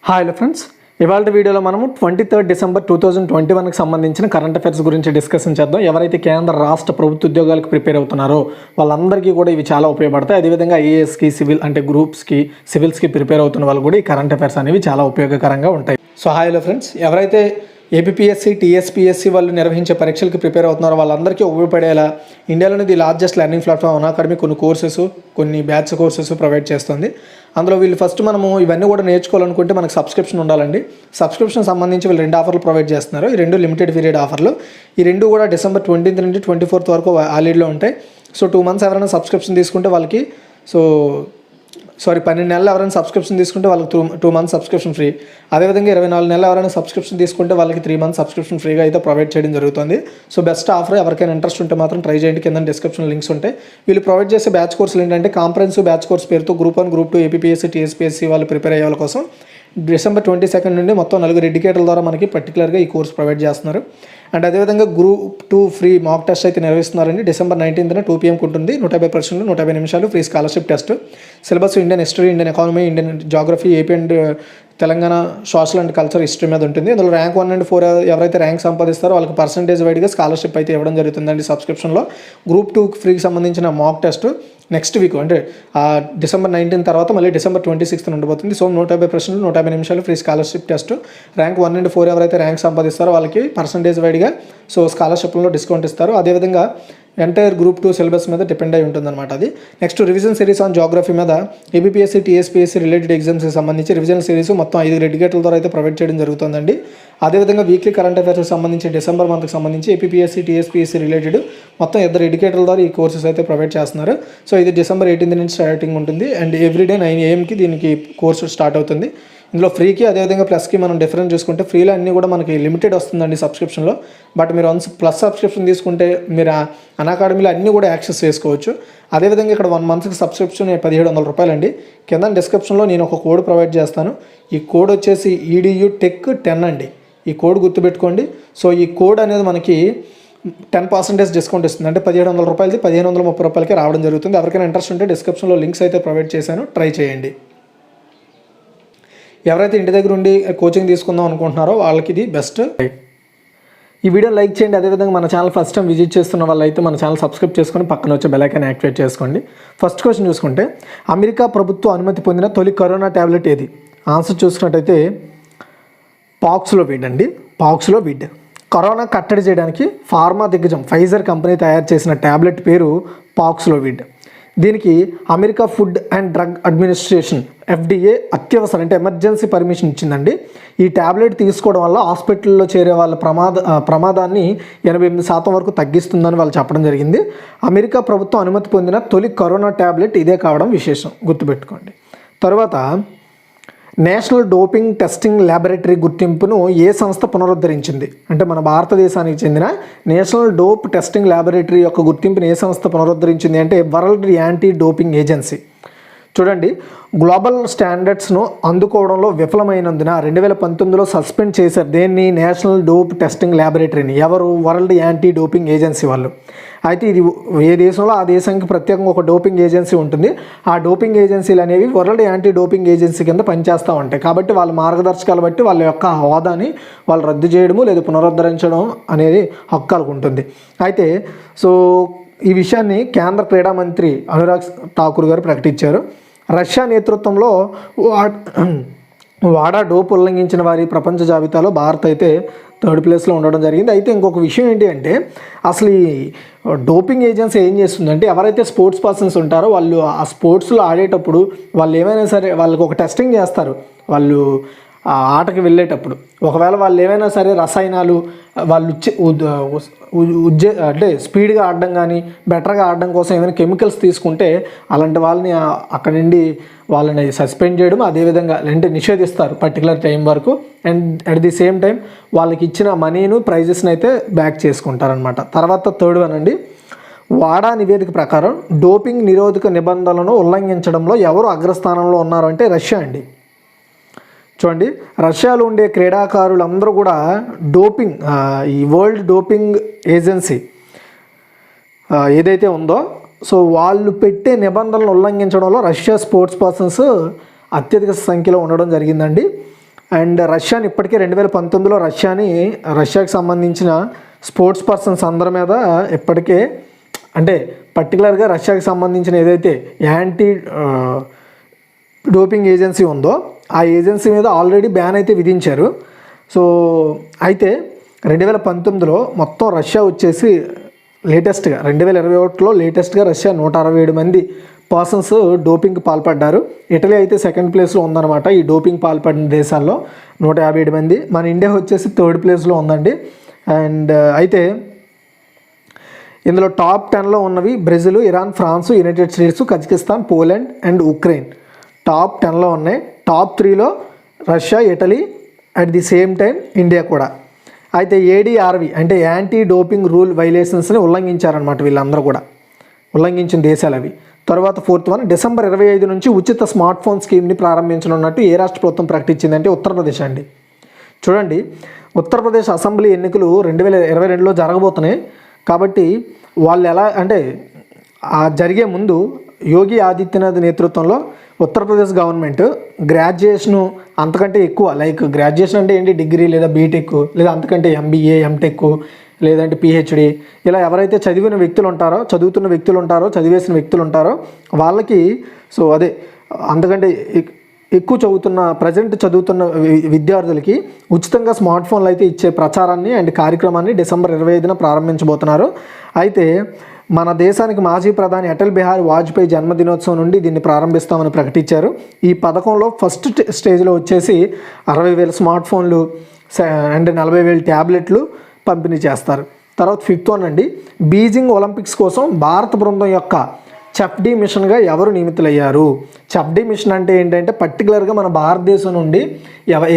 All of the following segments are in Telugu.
హాయ్ ఫ్రెండ్స్, ఇవాళ వీడియోలో మనము 23 డిసెంబర్ 2021కి సంబంధించిన కరెంట్ అఫైర్స్ గురించి డిస్కషన్ చేద్దాం. ఎవరైతే కేంద్ర రాష్ట్ర ప్రభుత్వ ఉద్యోగాలకు ప్రిపేర్ అవుతున్నారో వాళ్ళందరికీ కూడా ఇవి చాలా ఉపయోగపడతాయి. అదేవిధంగా ఐఏఎస్కి, సివిల్ అంటే గ్రూప్స్కి, సివిల్స్కి ప్రిపేర్ అవుతున్న వాళ్ళు కూడా ఈ కరెంట్ అఫైర్స్ అనేవి చాలా ఉపయోగకరంగా ఉంటాయి. సో హాయ్లో ఫ్రెండ్స్, ఎవరైతే ఏపీఎస్సి, టీఎస్పీఎస్సి వాళ్ళు నిర్వహించే పరీక్షలకు ప్రిపేర్ అవుతున్నారో వాళ్ళందరికీ ఉపయోగపడేలా ఇండియాలోని the largest learning platform Unacademy కొన్ని కోర్సెస్, కొన్ని బ్యాచ్ కోర్సెస్ ప్రొవైడ్ చేస్తుంది. అందులో వీళ్ళు ఫస్ట్ మనము ఇవన్నీ కూడా నేర్చుకోవాలనుకుంటే మనకు సబ్స్క్రిప్షన్ ఉండాలండి. సబ్స్క్రిప్షన్ సంబంధించి వీళ్ళు 2 ఆఫర్లు ప్రొవైడ్ చేస్తున్నారు. ఈ 2 లిమిటెడ్ పీరియడ్ ఆఫర్లు. ఈ 2 కూడా డిసెంబర్ 20 నుండి 24 వరకు వ్యాలిడ్లో ఉంటాయి. సో 2 months ఎవరైనా సబ్స్క్రిప్షన్ తీసుకుంటే వాళ్ళకి 12 నెలలు ఎవరైనా సబ్స్క్రిప్షన్ తీసుకుంటే వాళ్ళకి 2 months సబ్స్క్రిప్షన్ ఫ్రీ. అదేవిధంగా 24 నెలలు ఎవరైనా సబ్స్క్రిప్షన్ తీసుకుంటే వాళ్ళకి 3 months సబ్స్క్రిప్షన్ ఫ్రీగా అయితే ప్రొవైడ్ చేయడం జరుగుతుంది. So best offer. ఎవరికైనా ఇంట్రెస్ట్ ఉంటే మాత్రం ట్రై చేయండి. కింద డిస్క్రిప్షన్ లింక్స్ ఉంటాయి. వీళ్ళు ప్రొవైడ్ చేసే బ్యాచ్ కోర్సులు ఏంటంటే కాంప్రహెన్సివ్ బ్యాచ్ కోర్స్ పేరుతో గ్రూప్ 1, గ్రూప్ 2, ఏపీఎస్సి, టీఎస్పీఎస్సి వాళ్ళు ప్రిపేర్ అయ్యే వాళ్ళ కోసం డిసెంబర్ 22 నుండి మొత్తం 4 ఎడ్యుకేటర్ల ద్వారా మనకి పర్టికులర్గా ఈ కోర్స్ ప్రొవైడ్ చేస్తున్నారు. అండ్ అదేవిధంగా గ్రూప్ 2 ఫ్రీ మాక్ టెస్ట్ అయితే నిర్వహిస్తున్నారండి. డిసెంబర్ 19న 2 PM ఉంటుంది. 150 ప్రశ్నలు, 150 నిమిషాలు free scholarship test. Syllabus Indian history, Indian economy, Indian geography, AP and Telangana social and culture history మీద ఉంటుంది. అందులో ర్యాంక్ 1 and 4 ఎవరైతే ర్యాంక్ సంపాదిస్తారో వాళ్ళకి పర్సంటేజ్ వైడ్గా స్కాలర్షిప్ అయితే ఇవ్వడం జరుగుతుందండి సబ్స్క్రిప్షన్లో. గ్రూప్ 2 ఫ్రీకి సంబంధించిన మాక్ టెస్ట్ నెక్స్ట్ వీక్ అంటే డిసెంబర్ 19 తర్వాత మళ్ళీ డిసెంబర్ 26న ఉండబోతుంది. సో 150 ప్రశ్నలు, 150 నిమిషాలు free scholarship test. Rank 1 and 4 ఎవరైతే ర్యాంక్ సంపాదిస్తారో వాళ్ళకి పర్సంటేజ్ వైడ్గా స్కాలర్షిప్లో డిస్కౌంట్ ఇస్తారు. అదేవిధంగా ఎంటైర్ గ్రూప్ 2 సిలబస్ మీద డిపెండ్ అయి ఉంటుందన్నమాట అది. Next revision series on geography మీద ఏపీఎస్సి, టీఎస్పీఎస్సి రిలేటెడ్ ఎగ్జామ్స్కి సంబంధించి రివిజన్ సిరీస్ మొత్తం 5 ఎడ్యుకేటర్ల ద్వారా అయితే ప్రొవైడ్ చేయడం జరుగుతుందండి. అదేవిధంగా వీక్లీ కరెంట్ అఫైర్స్కి సంబంధించి డిసెంబర్ మంత్కి సంబంధించి ఏపీఎస్సి, టీఎస్పీఎస్సి రిలేటెడ్ మొత్తం 2 ఎడ్యుకేటర్ల ద్వారా ఈ కోర్సెస్ అయితే ప్రొవైడ్ చేస్తున్నారు. సో ఇది డిసెంబర్ 18 నుంచి స్టార్టింగ్ ఉంటుంది. అండ్ ఎవ్రీడే 9 AM దీనికి కోర్సు స్టార్ట్ అవుతుంది. ఇందులో ఫ్రీకి అదేవిధంగా ప్లస్కి మనం డిఫరెన్స్ చూసుకుంటే ఫ్రీలో అన్నీ కూడా మనకి లిమిటెడ్ వస్తుందండి సబ్స్క్రిప్షన్లో. బట్ మీరు వన్స్ ప్లస్ సబ్స్క్రిప్షన్ తీసుకుంటే మీరు అనాకాడమీలో అన్నీ కూడా యాక్సెస్ చేసుకోవచ్చు. అదేవిధంగా ఇక్కడ 1 monthకి సబ్స్క్రిప్షన్ 1700 రూపాయలండి. కింద డిస్క్రిప్షన్లో నేను ఒక కోడ్ ప్రొవైడ్ చేస్తాను. ఈ కోడ్ వచ్చేసి EDU Tech 10 అండి. ఈ కోడ్ గుర్తుపెట్టుకోండి. సో ఈ కోడ్ అనేది మనకి 10% డిస్కౌంట్ ఇస్తుంది. అంటే 1700 రూపాయలది 1530 రూపాయలకి రావడం జరుగుతుంది. ఎవరికైనా ఇంట్రెస్ట్ ఉంటే డిస్క్రిప్షన్లో లింక్స్ అయితే ప్రొవైడ్ చేశాను, ట్రై చేయండి. ఎవరైతే ఇంటి దగ్గర ఉండి కోచింగ్ తీసుకుందాం అనుకుంటున్నారో వాళ్ళకి ఇది బెస్ట్. ఈ వీడియో లైక్ చేయండి. అదేవిధంగా మన ఛానల్ ఫస్ట్ టైం విజిట్ చేస్తున్న వాళ్ళు అయితే మన ఛానల్ సబ్స్క్రైబ్ చేసుకొని పక్కన వచ్చే బెల్ ఐకాన్ యాక్టివేట్ చేసుకోండి. ఫస్ట్ క్వశ్చన్ చూసుకుంటే అమెరికా ప్రభుత్వం అనుమతి పొందిన తొలి కరోనా ట్యాబ్లెట్ ఏది? ఆన్సర్ చూసుకున్నట్టయితే పాక్స్లోవిడ్ అండి. పాక్స్లోవిడ్. కరోనా కట్టడి చేయడానికి ఫార్మా దిగ్గజం ఫైజర్ కంపెనీ తయారు చేసిన ట్యాబ్లెట్ పేరు పాక్స్లోవిడ్. దీనికి America food and drug administration FDA అత్యవసర అంటే ఎమర్జెన్సీ పర్మిషన్ ఇచ్చిందండి. ఈ ట్యాబ్లెట్ తీసుకోవడం వల్ల హాస్పిటల్లో చేరే వాళ్ళ ప్రమాదాన్ని 88% వరకు తగ్గిస్తుందని వాళ్ళు చెప్పడం జరిగింది. అమెరికా ప్రభుత్వం అనుమతి పొందిన తొలి కరోనా ట్యాబ్లెట్ ఇదే కావడం విశేషం, గుర్తుపెట్టుకోండి. తర్వాత నేషనల్ డోపింగ్ టెస్టింగ్ ల్యాబొరేటరీ గుర్తింపును ఏ సంస్థ పునరుద్ధరించింది? అంటే మన భారతదేశానికి చెందిన నేషనల్ డోప్ టెస్టింగ్ ల్యాబొరేటరీ యొక్క గుర్తింపును ఏ సంస్థ పునరుద్ధరించింది అంటే వరల్డ్ యాంటీ డోపింగ్ ఏజెన్సీ. చూడండి, గ్లోబల్ స్టాండర్డ్స్ను అందుకోవడంలో విఫలమైనందున 2019లో సస్పెండ్ చేశారు దేన్ని? నేషనల్ డోప్ టెస్టింగ్ ల్యాబొరేటరీని. ఎవరు? వరల్డ్ యాంటీ డోపింగ్ ఏజెన్సీ వాళ్ళు. అయితే ఇది ఏ దేశంలో ఆ దేశానికి ప్రత్యేకంగా ఒక డోపింగ్ ఏజెన్సీ ఉంటుంది. ఆ డోపింగ్ ఏజెన్సీలు అనేవి వరల్డ్ యాంటీ డోపింగ్ ఏజెన్సీ కింద పనిచేస్తూ ఉంటాయి. కాబట్టి వాళ్ళ మార్గదర్శకాలు బట్టి వాళ్ళ యొక్క హోదాని వాళ్ళు రద్దు చేయడము లేదా పునరుద్ధరించడం అనేది హక్కు ఉంటుంది. అయితే ఈ విషయాన్ని కేంద్ర క్రీడా మంత్రి అనురాగ్ ఠాకూర్ గారు ప్రకటించారు. రష్యా నేతృత్వంలో వాడా డోప్ ఉల్లంఘించిన వారి ప్రపంచ జాబితాలో భారత్ అయితే 3rd ప్లేస్లో ఉండడం జరిగింది. అయితే ఇంకొక విషయం ఏంటి అంటే అసలు ఈ డోపింగ్ ఏజెన్సీ ఏం చేస్తుందంటే ఎవరైతే స్పోర్ట్స్ పర్సన్స్ ఉంటారో వాళ్ళు ఆ స్పోర్ట్స్లో ఆడేటప్పుడు వాళ్ళు ఏమైనా సరే వాళ్ళకి ఒక టెస్టింగ్ చేస్తారు. వాళ్ళు ఆ ఆటకి వెళ్ళేటప్పుడు ఒకవేళ వాళ్ళు ఏమైనా సరే రసాయనాలు వాళ్ళు అంటే స్పీడ్గా ఆడడం కానీ బెటర్గా ఆడడం కోసం ఏమైనా కెమికల్స్ తీసుకుంటే అలాంటి వాళ్ళని అక్కడి నుండి వాళ్ళని సస్పెండ్ చేయడం, అదేవిధంగా అంటే నిషేధిస్తారు పర్టికులర్ టైం వరకు. And at the same time వాళ్ళకి ఇచ్చిన మనీను ప్రైజెస్ని అయితే బ్యాక్ చేసుకుంటారనమాట. తర్వాత 3rd వన్ అండి. వాడా నివేదిక ప్రకారం డోపింగ్ నిరోధక నిబంధనలను ఉల్లంఘించడంలో ఎవరు అగ్రస్థానంలో ఉన్నారు అంటే రష్యా అండి. చూడండి, రష్యాలో ఉండే క్రీడాకారులందరూ కూడా డోపింగ్ ఈ వరల్డ్ డోపింగ్ ఏజెన్సీ ఏదైతే ఉందో వాళ్ళు పెట్టే నిబంధనలను ఉల్లంఘించడంలో రష్యా స్పోర్ట్స్ పర్సన్స్ అత్యధిక సంఖ్యలో ఉండడం జరిగిందండి. అండ్ రష్యాని ఇప్పటికే 2019లో రష్యాకి సంబంధించిన స్పోర్ట్స్ పర్సన్స్ అందరి మీద ఇప్పటికే అంటే పర్టికులర్గా రష్యాకి సంబంధించిన ఏదైతే యాంటీ డోపింగ్ ఏజెన్సీ ఉందో ఆ ఏజెన్సీ మీద ఆల్రెడీ బ్యాన్ అయితే విధించారు. సో అయితే 2019లో మొత్తం రష్యా వచ్చేసి లేటెస్ట్గా 2021లో లేటెస్ట్గా రష్యా 167 మంది పర్సన్స్ డోపింగ్కి పాల్పడ్డారు. ఇటలీ అయితే సెకండ్ ప్లేస్లో ఉందన్నమాట ఈ డోపింగ్ పాల్పడిన దేశాల్లో 157 మంది. మన ఇండియా వచ్చేసి థర్డ్ ప్లేస్లో ఉందండి. అండ్ అయితే ఇందులో టాప్ 10లో ఉన్నవి Brazil, Iran, France, United States, Kazakhstan, Poland and Ukraine top 10లో ఉన్నాయి. టాప్ 3లో Russia, Italy, at the same time India కూడా. అయితే ఏడీఆర్వి అంటే యాంటీ డోపింగ్ రూల్ వైలేషన్స్ని ఉల్లంఘించారనమాట వీళ్ళందరూ కూడా, ఉల్లంఘించిన దేశాలు అవి. తర్వాత 4th వన్, డిసెంబర్ 25 నుంచి ఉచిత స్మార్ట్ ఫోన్ స్కీమ్ని ప్రారంభించనున్నట్టు ఏ రాష్ట్ర ప్రభుత్వం ప్రకటించిందంటే ఉత్తరప్రదేశ్ అండి. చూడండి, ఉత్తరప్రదేశ్ అసెంబ్లీ ఎన్నికలు 2022లో జరగబోతున్నాయి. కాబట్టి వాళ్ళు ఎలా అంటే జరిగే ముందు యోగి ఆదిత్యనాథ్ నేతృత్వంలో ఉత్తరప్రదేశ్ గవర్నమెంట్ గ్రాడ్యుయేషను అంతకంటే ఎక్కువ, లైక్ గ్రాడ్యుయేషన్ అంటే ఏంటి, డిగ్రీ లేదా బీటెక్ లేదా అంతకంటే ఎంబీఏ, ఎంటెక్ లేదంటే పిహెచ్డి, ఇలా ఎవరైతే చదువుతున్న వ్యక్తులు ఉంటారో చదివేసిన వ్యక్తులు ఉంటారో వాళ్ళకి, సో అదే అంతకంటే ఎక్కువ ప్రజెంట్ చదువుతున్న విద్యార్థులకి ఉచితంగా స్మార్ట్ ఫోన్లు అయితే ఇచ్చే ప్రచారాన్ని అండ్ కార్యక్రమాన్ని డిసెంబర్ 25న ప్రారంభించబోతున్నారు. అయితే మన దేశానికి మాజీ ప్రధాని అటల్ బిహారీ వాజ్పేయి జన్మదినోత్సవం నుండి దీన్ని ప్రారంభిస్తామని ప్రకటించారు. ఈ పథకంలో ఫస్ట్ స్టేజ్లో వచ్చేసి 60,000 స్మార్ట్ ఫోన్లు అండ్ 40,000 ట్యాబ్లెట్లు పంపిణీ చేస్తారు. తర్వాత 5th వన్ అండి, బీజింగ్ ఒలింపిక్స్ కోసం భారత బృందం యొక్క చెఫ్డీ మిషన్గా ఎవరు నియమితులయ్యారు. చెఫ్డీ మిషన్ అంటే ఏంటంటే పర్టికులర్గా మన భారతదేశం నుండి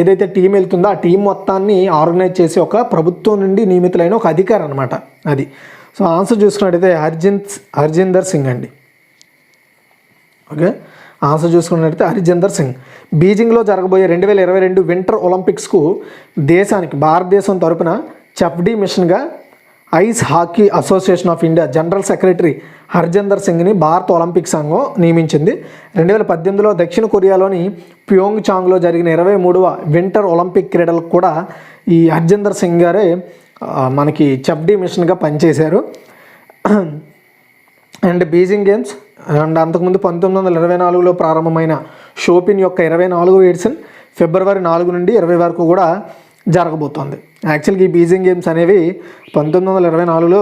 ఏదైతే టీం వెళ్తుందో ఆ టీం మొత్తాన్ని ఆర్గనైజ్ చేసి ఒక ప్రభుత్వం నుండి నియమితులైన ఒక అధికారి అనమాట అది. సో ఆన్సర్ చూసుకున్నట్టయితే హర్జిందర్ సింగ్ అండి. ఓకే, ఆన్సర్ చూసుకున్నట్టయితే హర్జిందర్ సింగ్. బీజింగ్లో జరగబోయే 2022 వింటర్ ఒలింపిక్స్కు భారతదేశం తరపున చెఫ్డీ మిషన్గా ice hockey association of India general secretary Harjinder సింగ్ని భారత ఒలింపిక్ సంఘం నియమించింది. 2018లో దక్షిణ కొరియాలోని ప్యోంగ్ చాంగ్లో జరిగిన 23వ వింటర్ ఒలింపిక్ క్రీడలకు కూడా ఈ హర్జిందర్ సింగ్ గారే మనకి చెఫ్డీ మిషన్గా పనిచేశారు. అండ్ బీజింగ్ గేమ్స్ అండ్ అంతకుముందు 1924లో ప్రారంభమైన షోపిన్ యొక్క 24వ ఎడిషన్ ఫిబ్రవరి 4 నుండి 20 వరకు కూడా జరగబోతోంది. యాక్చువల్గా ఈ బీజింగ్ గేమ్స్ అనేవి 1924లో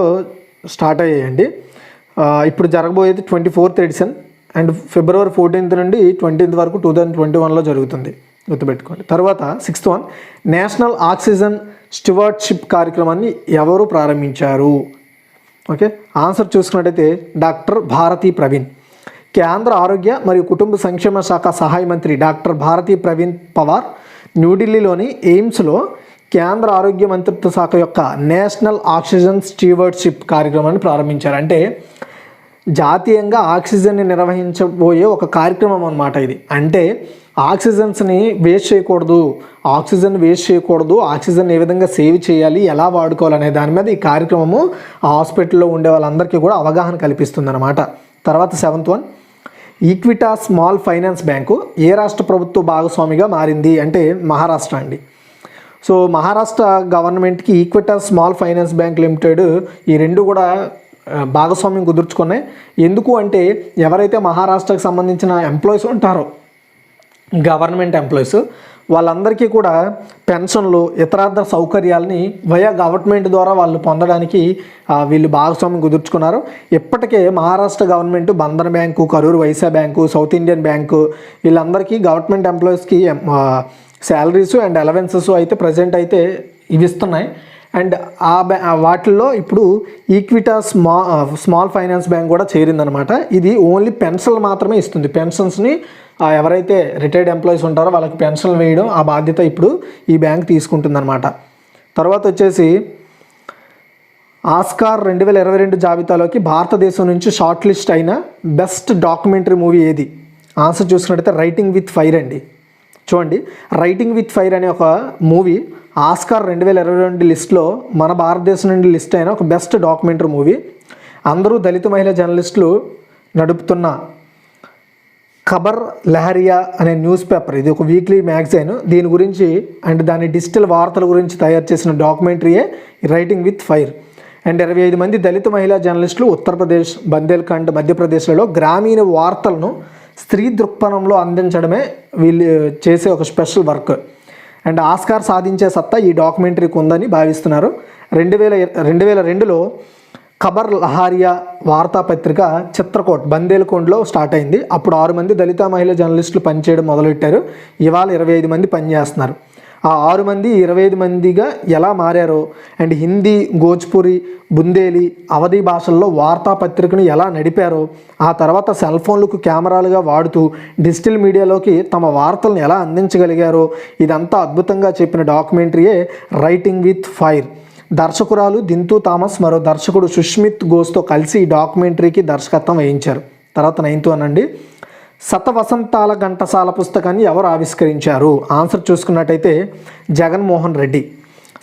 స్టార్ట్ అయ్యాయండి. ఇప్పుడు జరగబోయేది 24th edition and February 14th నుండి 20th వరకు 2021లో జరుగుతుంది, గుర్తుపెట్టుకోండి. తర్వాత 6th వన్, నేషనల్ ఆక్సిజన్ స్టివార్డ్షిప్ కార్యక్రమాన్ని ఎవరు ప్రారంభించారు. ఓకే, ఆన్సర్ చూసుకున్నట్టయితే డాక్టర్ భారతీ ప్రవీణ్. కేంద్ర ఆరోగ్య మరియు కుటుంబ సంక్షేమ శాఖ సహాయ మంత్రి డాక్టర్ భారతీ ప్రవీణ్ పవార్ న్యూఢిల్లీలోని ఎయిమ్స్లో కేంద్ర ఆరోగ్య మంత్రిత్వ శాఖ యొక్క నేషనల్ ఆక్సిజన్ స్టీవర్డ్షిప్ కార్యక్రమాన్ని ప్రారంభించారు. అంటే జాతీయంగా ఆక్సిజన్ని నిర్వహించబోయే ఒక కార్యక్రమం అన్నమాట ఇది. అంటే ఆక్సిజన్ వేస్ట్ చేయకూడదు, ఆక్సిజన్ ఏ విధంగా సేవ్ చేయాలి, ఎలా వాడుకోవాలనే దాని మీద ఈ కార్యక్రమము హాస్పిటల్లో ఉండే వాళ్ళందరికీ కూడా అవగాహన కల్పిస్తుంది అన్నమాట. తర్వాత 7th one, Equitas small finance bank ఏ రాష్ట్ర ప్రభుత్వ భాగస్వామిగా మారింది అంటే మహారాష్ట్ర అండి. సో మహారాష్ట్ర గవర్నమెంట్కి Equitas small finance bank limited ఈ రెండు కూడా భాగస్వామ్యం కుదుర్చుకున్నాయి. ఎందుకు అంటే ఎవరైతే మహారాష్ట్రకు సంబంధించిన ఎంప్లాయీస్ ఉంటారో గవర్నమెంట్ ఎంప్లాయీస్ వాళ్ళందరికీ కూడా పెన్షన్లు ఇతరార్థ సౌకర్యాలని వయా గవర్నమెంట్ ద్వారా వాళ్ళు పొందడానికి వీళ్ళు భాగస్వామ్యం కుదుర్చుకున్నారు. ఇప్పటికే Maharashtra government Bandhan bank, Karur Vysya bank, South Indian bank వీళ్ళందరికీ గవర్నమెంట్ ఎంప్లాయీస్కి శాలరీస్ అండ్ అలవెన్సెస్ అయితే ప్రజెంట్ అయితే ఇవి ఇస్తున్నాయి. అండ్ వాటిల్లో ఇప్పుడు ఈక్విటా స్మాల్ ఫైనాన్స్ బ్యాంక్ కూడా చేరిందనమాట. ఇది ఓన్లీ పెన్షన్లు మాత్రమే ఇస్తుంది. పెన్షన్స్ని ఎవరైతే రిటైర్డ్ ఎంప్లాయీస్ ఉంటారో వాళ్ళకి పెన్షన్లు వేయడం ఆ బాధ్యత ఇప్పుడు ఈ బ్యాంక్ తీసుకుంటుందన్నమాట. తర్వాత వచ్చేసి ఆస్కార్ 2022 జాబితాలోకి భారతదేశం నుంచి షార్ట్ లిస్ట్ అయిన బెస్ట్ డాక్యుమెంటరీ మూవీ ఏది. ఆన్సర్ చూసుకున్నట్టయితే రైటింగ్ విత్ ఫైర్ అండి. చూడండి, రైటింగ్ విత్ ఫైర్ అనే ఒక మూవీ ఆస్కార్ 2022 లిస్ట్లో మన భారతదేశం నుండి లిస్ట్ అయిన ఒక బెస్ట్ డాక్యుమెంటరీ మూవీ. అందరూ దళిత మహిళా జర్నలిస్టులు నడుపుతున్న ఖబర్ లహరియా అనే న్యూస్ పేపర్, ఇది ఒక వీక్లీ మ్యాగజైన్, దీని గురించి అండ్ దాని డిజిటల్ వార్తల గురించి తయారు చేసిన డాక్యుమెంటరీయే రైటింగ్ విత్ ఫైర్. అండ్ 25 మంది దళిత మహిళా జర్నలిస్టులు ఉత్తరప్రదేశ్, బందేల్ఖండ్, మధ్యప్రదేశ్లలో గ్రామీణ వార్తలను స్త్రీ దృక్పథంలో అందించడమే వీళ్ళు చేసే ఒక స్పెషల్ వర్క్. అండ్ ఆస్కార్ సాధించే సత్తా ఈ డాక్యుమెంటరీకి ఉందని భావిస్తున్నారు. 2002లో ఖబర్ లహారియా వార్తాపత్రిక చిత్రకోట్, బందేల్ఖండ్లో స్టార్ట్ అయింది. అప్పుడు 6 మంది దళిత మహిళా జర్నలిస్టులు పనిచేయడం మొదలెట్టారు. ఇవాళ 25 మంది పనిచేస్తున్నారు. ఆ 6 మంది 25 మందిగా ఎలా మారారో అండ్ హిందీ, భోజ్పురి, బుందేలి, అవధి భాషల్లో వార్తాపత్రికను ఎలా నడిపారో, ఆ తర్వాత సెల్ ఫోన్లకు కెమెరాలుగా వాడుతూ డిజిటల్ మీడియాలోకి తమ వార్తలను ఎలా అందించగలిగారో ఇదంతా అద్భుతంగా చెప్పిన డాక్యుమెంటరీయే రైటింగ్ విత్ ఫైర్. దర్శకురాలు దింతూ థామస్ మరో దర్శకుడు సుష్మిత్ ఘోష్తో కలిసి ఈ డాక్యుమెంటరీకి దర్శకత్వం వహించారు. తర్వాత 9th అనండి, శతవసంతాల ఘంటసాల పుస్తకాన్ని ఎవరు ఆవిష్కరించారు? ఆన్సర్ చూసుకున్నట్టయితే జగన్మోహన్ రెడ్డి.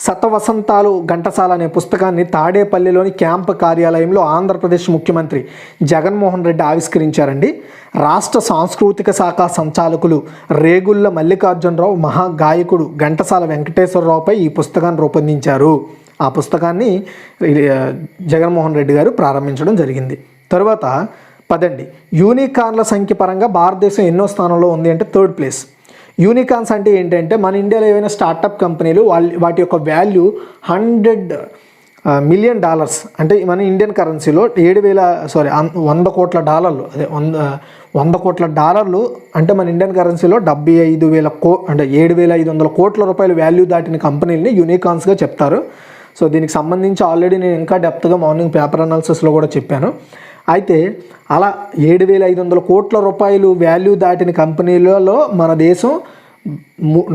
శతవసంతాలు ఘంటసాల అనే పుస్తకాన్ని తాడేపల్లిలోని క్యాంప్ కార్యాలయంలో ఆంధ్రప్రదేశ్ ముఖ్యమంత్రి జగన్మోహన్ రెడ్డి ఆవిష్కరించారండి. రాష్ట్ర సాంస్కృతిక శాఖ సంచాలకులు రేగుళ్ల మల్లికార్జునరావు మహాగాయకుడు ఘంటసాల వెంకటేశ్వరరావుపై ఈ పుస్తకాన్ని రూపొందించారు. ఆ పుస్తకాన్ని జగన్మోహన్ రెడ్డి గారు ప్రారంభించడం జరిగింది. తర్వాత 10 యూనికార్న్ల సంఖ్య పరంగా భారతదేశం ఎన్నో స్థానంలో ఉంది అంటే 3rd ప్లేస్. యూనికార్న్స్ అంటే ఏంటంటే మన ఇండియాలో ఏవైనా స్టార్టప్ కంపెనీలు వాటి యొక్క వాల్యూ $100 మిలియన్ అంటే మన ఇండియన్ కరెన్సీలో 100 కోట్ల డాలర్లు, అదే 100 కోట్ల డాలర్లు అంటే మన ఇండియన్ కరెన్సీలో 7,500 కోట్ల రూపాయల వాల్యూ దాటిన కంపెనీలని యూనికార్న్స్గా చెప్తారు. సో దీనికి సంబంధించి ఆల్రెడీ నేను ఇంకా డెప్త్గా మార్నింగ్ పేపర్ అనాలిసిస్లో కూడా చెప్పాను. అయితే అలా 7,500 కోట్ల రూపాయలు వాల్యూ దాటిన కంపెనీలలో మన దేశం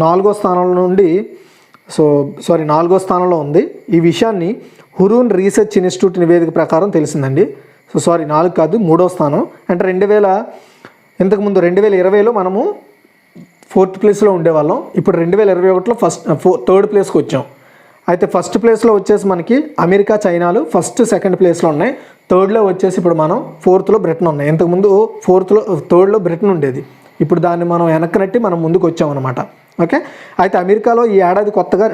4వ స్థానంలో ఉంది. ఈ విషయాన్ని హురూన్ రీసెర్చ్ ఇన్స్టిట్యూట్ నివేదిక ప్రకారం తెలిసిందండి. 4 కాదు, 3వ స్థానం. అంటే ఇంతకుముందు 2020లో మనము 4th ప్లేస్లో ఉండేవాళ్ళం. ఇప్పుడు 2021లో 3rd ప్లేస్కి వచ్చాం. అయితే ఫస్ట్ ప్లేస్లో వచ్చేసి మనకి అమెరికా, చైనాలు 1st, 2nd ప్లేస్లో ఉన్నాయి. 3rdలో వచ్చేసి ఇప్పుడు మనం 4thలో బ్రిటన్ ఉన్నాయి. ఇంతకుముందు 3rdలో బ్రిటన్ ఉండేది. ఇప్పుడు దాన్ని మనం వెనక్కి మనం ముందుకు వచ్చామన్నమాట. ఓకే. అయితే అమెరికాలో ఈ ఏడాది కొత్తగా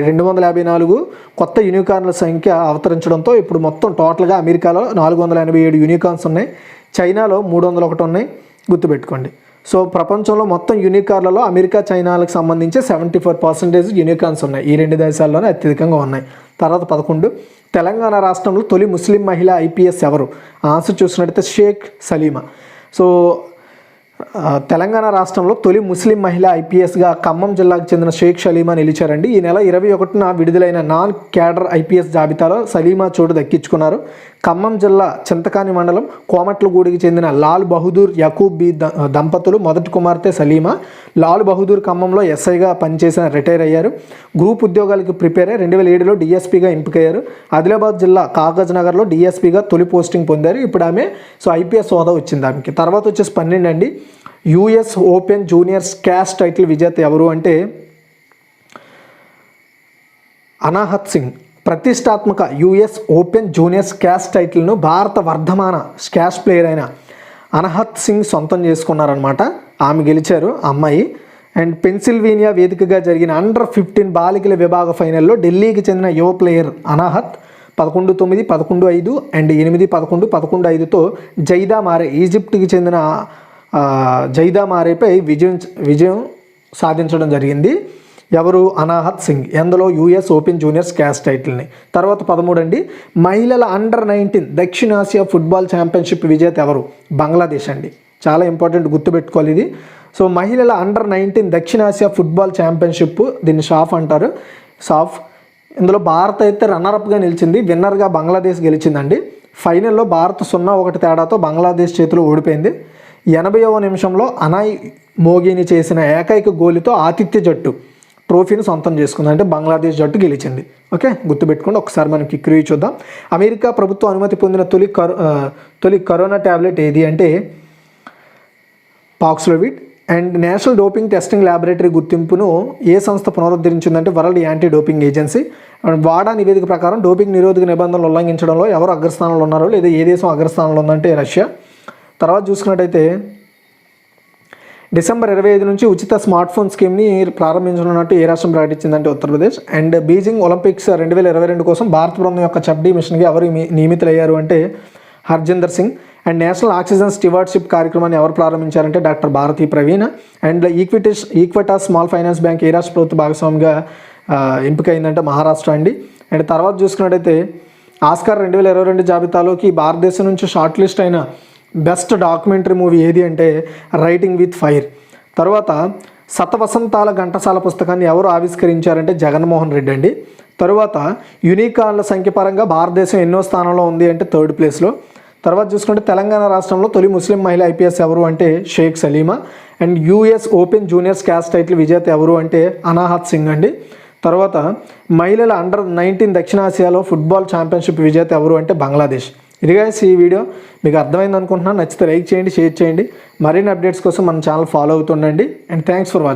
254 కొత్త యూనికార్న్ల సంఖ్య అవతరించడంతో ఇప్పుడు మొత్తం టోటల్గా అమెరికాలో 487 యూనికార్న్స్ ఉన్నాయి. చైనాలో 301 ఉన్నాయి, గుర్తుపెట్టుకోండి. సో ప్రపంచంలో మొత్తం యూనికార్న్లలో అమెరికా, చైనాలకు సంబంధించి 74% యూనికార్న్స్ ఉన్నాయి. ఈ 2 దేశాల్లోనే అత్యధికంగా ఉన్నాయి. తర్వాత 11 తెలంగాణ రాష్ట్రంలో తొలి ముస్లిం మహిళ ఐపీఎస్ ఎవరు? ఆన్సర్ చూసినట్టయితే షేక్ సలీమా. సో తెలంగాణ రాష్ట్రంలో తొలి ముస్లిం మహిళ ఐపీఎస్గా ఖమ్మం జిల్లాకు చెందిన షేక్ సలీమా నిలిచారండి. ఈ నెల 21న విడుదలైన నాన్ క్యాడర్ ఐపీఎస్ జాబితాలో సలీమా చోటు దక్కించుకున్నారు. ఖమ్మం జిల్లా చింతకాని మండలం కోమట్లగూడికి చెందిన లాల్ బహదూర్ యకూబ్ బి దంపతులు మొదటి కుమార్తె సలీమా. లాల్ బహదూర్ ఖమ్మంలో ఎస్ఐగా పనిచేసిన రిటైర్ అయ్యారు. గ్రూప్ ఉద్యోగాలకు ప్రిపేర్ అయ్యి 2007లో డిఎస్పీగా ఎంపికయ్యారు. ఆదిలాబాద్ జిల్లా కాగజ్ నగర్లో డిఎస్పీగా తొలి పోస్టింగ్ పొందారు. ఇప్పుడు ఆమె ఐపీఎస్ హోదా వచ్చింది ఆమెకి. తర్వాత వచ్చేసి 12 అండి, US open junior squash title విజేత ఎవరు అంటే అనాహత్ సింగ్. ప్రతిష్టాత్మక యుఎస్ ఓపెన్ జూనియర్ స్క్వాష్ టైటిల్ను భారత వర్ధమాన స్క్వాష్ ప్లేయర్ అయిన అనాహత్ సింగ్ సొంతం చేసుకున్నారనమాట. ఆమె గెలిచారు అమ్మాయి. అండ్ పెన్సిల్వేనియా వేదికగా జరిగిన అండర్-15 బాలికల విభాగ ఫైనల్లో ఢిల్లీకి చెందిన యువ ప్లేయర్ అనాహత్ 11-9, 11-5 అండ్ 8-11, 11-5తో జైదా మారే, ఈజిప్ట్కి చెందిన జైదా మారేపై విజయం సాధించడం జరిగింది. ఎవరు? అనాహత్ సింగ్. ఎందులో యుఎస్ ఓపెన్ జూనియర్ స్క్వాష్ టైటిల్ని. తర్వాత 13 అండి, మహిళల అండర్-19 దక్షిణాసియా ఫుట్బాల్ ఛాంపియన్షిప్ విజేత ఎవరు? బంగ్లాదేశ్ అండి. చాలా ఇంపార్టెంట్, గుర్తుపెట్టుకోవాలి ఇది. సో మహిళల అండర్-19 దక్షిణాసియా ఫుట్బాల్ ఛాంపియన్షిప్, దీన్ని సాఫ్ అంటారు. ఇందులో భారత్ అయితే రన్నర్అప్గా నిలిచింది, విన్నర్గా బంగ్లాదేశ్ గెలిచిందండి. ఫైనల్లో భారత్ 0-1 తేడాతో బంగ్లాదేశ్ చేతిలో ఓడిపోయింది. 80వ నిమిషంలో అనాయ్ మోగిని చేసిన ఏకైక గోలుతో ఆతిథ్య జట్టు ట్రోఫీని సొంతం చేసుకుంది, అంటే బంగ్లాదేశ్ జట్టు గెలిచింది. ఓకే, గుర్తుపెట్టుకోండి. ఒకసారి మనం క్విక్ రివ్యూ చూద్దాం. అమెరికా ప్రభుత్వం అనుమతి పొందిన తొలి కరోనా ట్యాబ్లెట్ ఏది అంటే Paxlovid. And national doping testing laboratory గుర్తింపును ఏ సంస్థ పునరుద్ధరించిందంటే వరల్డ్ యాంటీ డోపింగ్ ఏజెన్సీ. వాడా నివేదిక ప్రకారం డోపింగ్ నిరోధక నిబంధనలు ఉల్లంఘించడంలో ఎవరు అగ్రస్థానంలో ఉన్నారో లేదా ఏ దేశం అగ్రస్థానంలో ఉందంటే రష్యా. తర్వాత చూసుకున్నట్టయితే డిసెంబర్ 25 నుంచి ఉచిత స్మార్ట్ ఫోన్ స్కీమ్ని ప్రారంభించనున్నట్టు ఏ రాష్ట్రం ప్రకటించిందంటే ఉత్తరప్రదేశ్. అండ్ బీజింగ్ ఒలింపిక్స్ 2022 కోసం భారత బృందం యొక్క చెఫ్ డి మిషన్కి ఎవరు నియమితులయ్యారు అంటే Harjinder Singh. And national oxygen stewardship కార్యక్రమాన్ని ఎవరు ప్రారంభించారంటే doctor Bharati Pravin. And Equitas small finance bank ఏ రాష్ట్ర ప్రభుత్వ భాగస్వామిగా ఎంపికైందంటే మహారాష్ట్ర అండి. అండ్ తర్వాత చూసుకున్నట్టయితే ఆస్కార్ 2022 జాబితాలోకి భారతదేశం నుంచి షార్ట్ లిస్ట్ అయిన బెస్ట్ డాక్యుమెంటరీ మూవీ ఏది అంటే రైటింగ్ విత్ ఫైర్. తర్వాత శతవసంతాల ఘంటసాల పుస్తకాన్ని ఎవరు ఆవిష్కరించారంటే జగన్మోహన్ రెడ్డి అండి. తరువాత యూనికార్న్ల సంఖ్య పరంగా భారతదేశం ఎన్నో స్థానంలో ఉంది అంటే 3rd ప్లేస్లో. తర్వాత చూసుకుంటే తెలంగాణ రాష్ట్రంలో తొలి ముస్లిం మహిళ ఐపీఎస్ ఎవరు అంటే Shaik Saleema. And US Open juniors cast title విజేత ఎవరు అంటే అనాహత్ సింగ్ అండి. తర్వాత మహిళల అండర్-19 దక్షిణాసియాలో ఫుట్బాల్ ఛాంపియన్షిప్ విజేత ఎవరు అంటే బంగ్లాదేశ్. ఇదిగా ఈ వీడియో మీకు అర్థమైంది అనుకుంటున్నాను. నచ్చితే లైక్ చేయండి, షేర్ చేయండి. మరిన్ని అప్డేట్స్ కోసం మన ఛానల్ ఫాలో అవుతుండండి. And thanks for watching.